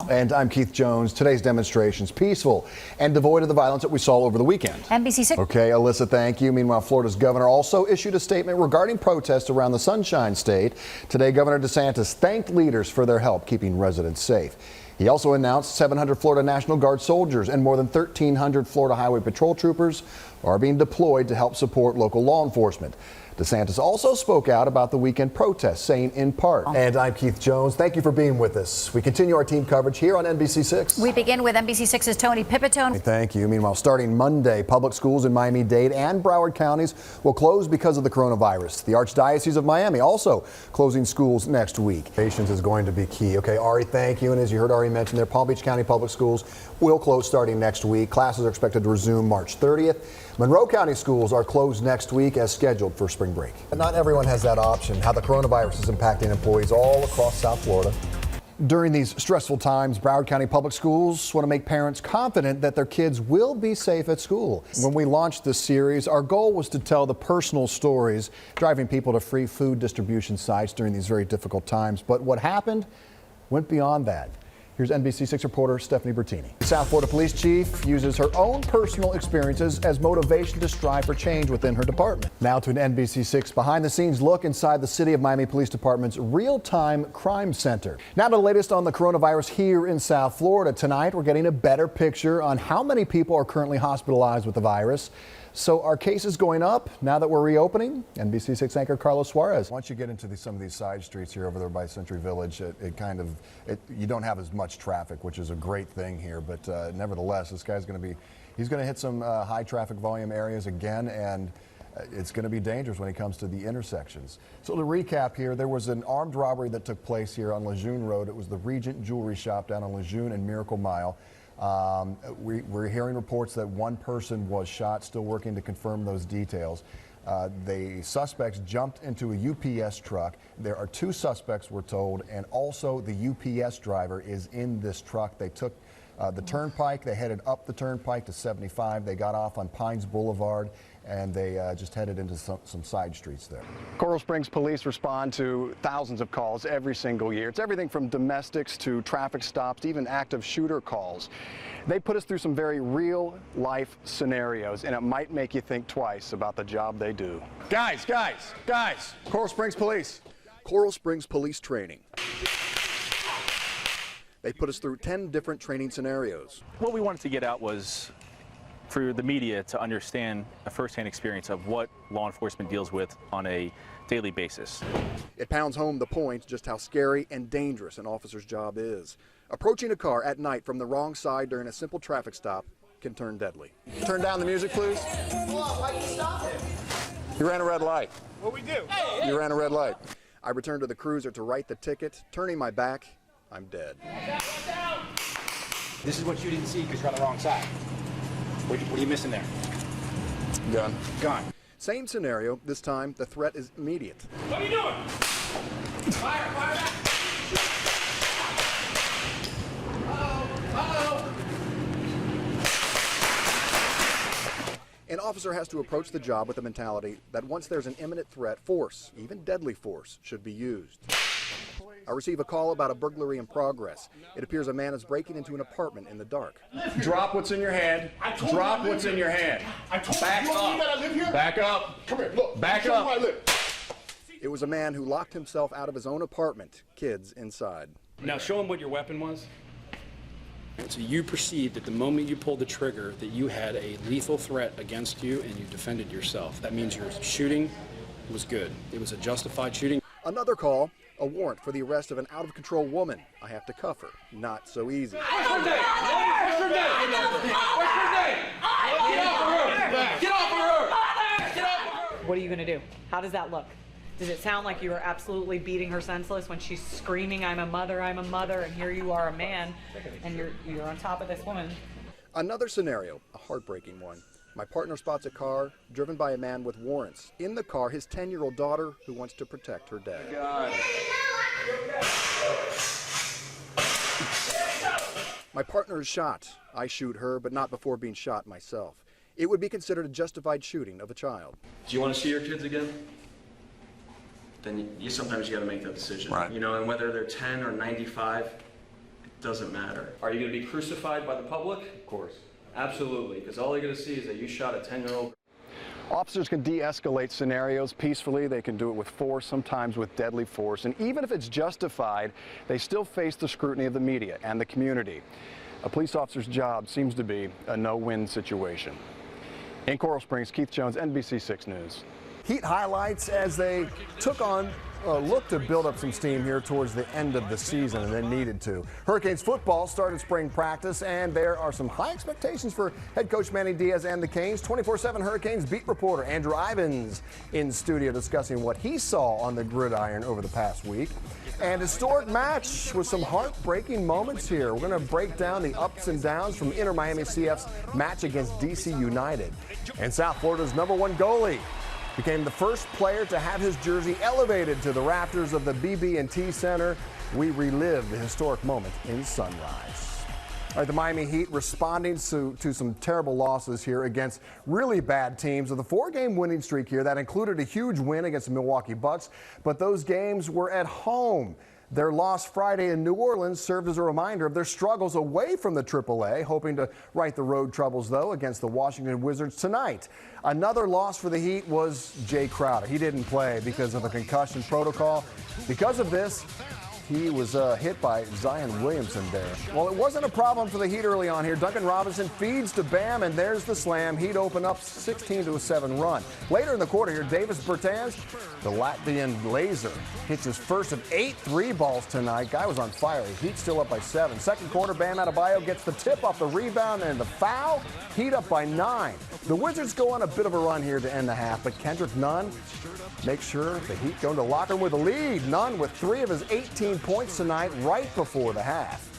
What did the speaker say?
And I'm Keith Jones. Today's demonstration's peaceful and devoid of the violence that we saw over the weekend. NBC6. Okay, Alyssa, thank you. Meanwhile, Florida's governor also issued a statement regarding protests around the Sunshine State. Today, Governor DeSantis thanked leaders for their help keeping residents safe. He also announced 700 Florida National Guard soldiers and more than 1,300 Florida Highway Patrol troopers are being deployed to help support local law enforcement. DeSantis also spoke out about the weekend protests, saying in part, and I'm Keith Jones. Thank you for being with us. We continue our team coverage here on NBC6. We begin with NBC6's Tony Pipitone. Thank you. Meanwhile, starting Monday, public schools in Miami-Dade and Broward counties will close because of the coronavirus. The Archdiocese of Miami also closing schools next week. Patience is going to be key. Okay, Ari, thank you. And as you heard Ari mention there, Palm Beach County Public Schools will close starting next week. Classes are expected to resume March 30th. Monroe County schools are closed next week as scheduled for spring break. But not everyone has that option. How the coronavirus is impacting employees all across South Florida. During these stressful times, Broward County Public Schools want to make parents confident that their kids will be safe at school. When we launched this series, our goal was to tell the personal stories driving people to free food distribution sites during these very difficult times. But what happened went beyond that. Here's NBC6 reporter Stephanie Bertini. South Florida Police Chief uses her own personal experiences as motivation to strive for change within her department. Now to an NBC6 behind-the-scenes look inside the City of Miami Police Department's real-time crime center. Now to the latest on the coronavirus here in South Florida. Tonight, we're getting a better picture on how many people are currently hospitalized with the virus. So are cases going up now that we're reopening? NBC6 anchor Carlos Suarez. Once you get into some of these side streets here over there by Century Village, you don't have as much traffic, which is a great thing here. But nevertheless, this guy's going to hit some high traffic volume areas again, and it's going to be dangerous when he comes to the intersections. So to recap here, there was an armed robbery that took place here on Lejeune Road. It was the Regent Jewelry Shop down on Lejeune and Miracle Mile. We're hearing reports that one person was shot, still working to confirm those details. The suspects jumped into a UPS truck. There are two suspects, we're told, and also the UPS driver is in this truck. They took the turnpike. They headed up the turnpike to 75. They got off on Pines Boulevard, and they just headed into some side streets there. Coral Springs police respond to thousands of calls every single year. It's everything from domestics to traffic stops, even active shooter calls. They put us through some very real life scenarios, and it might make you think twice about the job they do. Guys, Coral Springs Police. Coral Springs Police Training. They put us through 10 different training scenarios. What we wanted to get out was for the media to understand a firsthand experience of what law enforcement deals with on a daily basis. It pounds home the point just how scary and dangerous an officer's job is. Approaching a car at night from the wrong side during a simple traffic stop can turn deadly. Turn down the music, please. Why'd you stop him? You ran a red light. What we do? You ran a red light. I returned to the cruiser to write the ticket. Turning my back, I'm dead. This is what you didn't see because you're on the wrong side. What are you missing there? Gun. Gun. Same scenario. This time, the threat is immediate. What are you doing? Fire back. An officer has to approach the job with the mentality that once there's an imminent threat, force, even deadly force, should be used. I receive a call about a burglary in progress. It appears a man is breaking into an apartment in the dark. Drop what's in your hand. Drop what's in your hand. Back up. Back up. Come here, look. Back up. It was a man who locked himself out of his own apartment, kids inside. Now show him what your weapon was. So you perceived at the moment you pulled the trigger that you had a lethal threat against you and you defended yourself. That means your shooting was good. It was a justified shooting. Another call, a warrant for the arrest of an out-of-control woman. I have to cuff her. Not so easy. What's your name? What's your name? What's your name? Get off of her! Get off of her! Get off of her! What are you going to do? How does that look? Does it sound like you were absolutely beating her senseless when she's screaming, I'm a mother, and here you are a man, and you're on top of this woman? Another scenario, a heartbreaking one. My partner spots a car driven by a man with warrants. In the car, his 10-year-old daughter who wants to protect her dad. My partner is shot. I shoot her, but not before being shot myself. It would be considered a justified shooting of a child. Do you want to see your kids again? Then sometimes you got to make that decision. Right. You know, and whether they're 10 or 95, doesn't matter. Are you going to be crucified by the public? Of course. Absolutely, because all they're going to see is that you shot a 10-year-old. Officers can de-escalate scenarios peacefully. They can do it with force, sometimes with deadly force. And even if it's justified, they still face the scrutiny of the media and the community. A police officer's job seems to be a no-win situation. In Coral Springs, Keith Jones, NBC6 News. Heat highlights as they took on a look to build up some steam here towards the end of the season, and then needed to. Hurricanes football started spring practice, and there are some high expectations for head coach Manny Diaz and the Canes. 24/7 Hurricanes beat reporter Andrew Ivins in studio discussing what he saw on the gridiron over the past week. And historic match with some heartbreaking moments here. We're going to break down the ups and downs from Inter Miami CF's match against DC United. And South Florida's #1 goalie became the first player to have his jersey elevated to the rafters of the BB&T Center. We relive the historic moment in Sunrise. All right, the Miami Heat responding to some terrible losses here against really bad teams with a 4-game winning streak here. That included a huge win against the Milwaukee Bucks, but those games were at home. Their loss Friday in New Orleans served as a reminder of their struggles away from the AAA, hoping to right the road troubles, though, against the Washington Wizards tonight. Another loss for the Heat was Jay Crowder. He didn't play because of a concussion protocol. Because of this, he was hit by Zion Williamson there. Well, it wasn't a problem for the Heat early on here. Duncan Robinson feeds to Bam, and there's the slam. Heat open up 16-7 run. Later in the quarter here, Davis Bertans, the Latvian laser, hits his first of 8 3-balls tonight. Guy was on fire. Heat still up by 7. Second quarter, Bam Adebayo gets the tip off the rebound and the foul. Heat up by 9. The Wizards go on a bit of a run here to end the half, but Kendrick Nunn makes sure the Heat go into the locker room with a lead. Nunn with 3 of his 18 points tonight right before the half.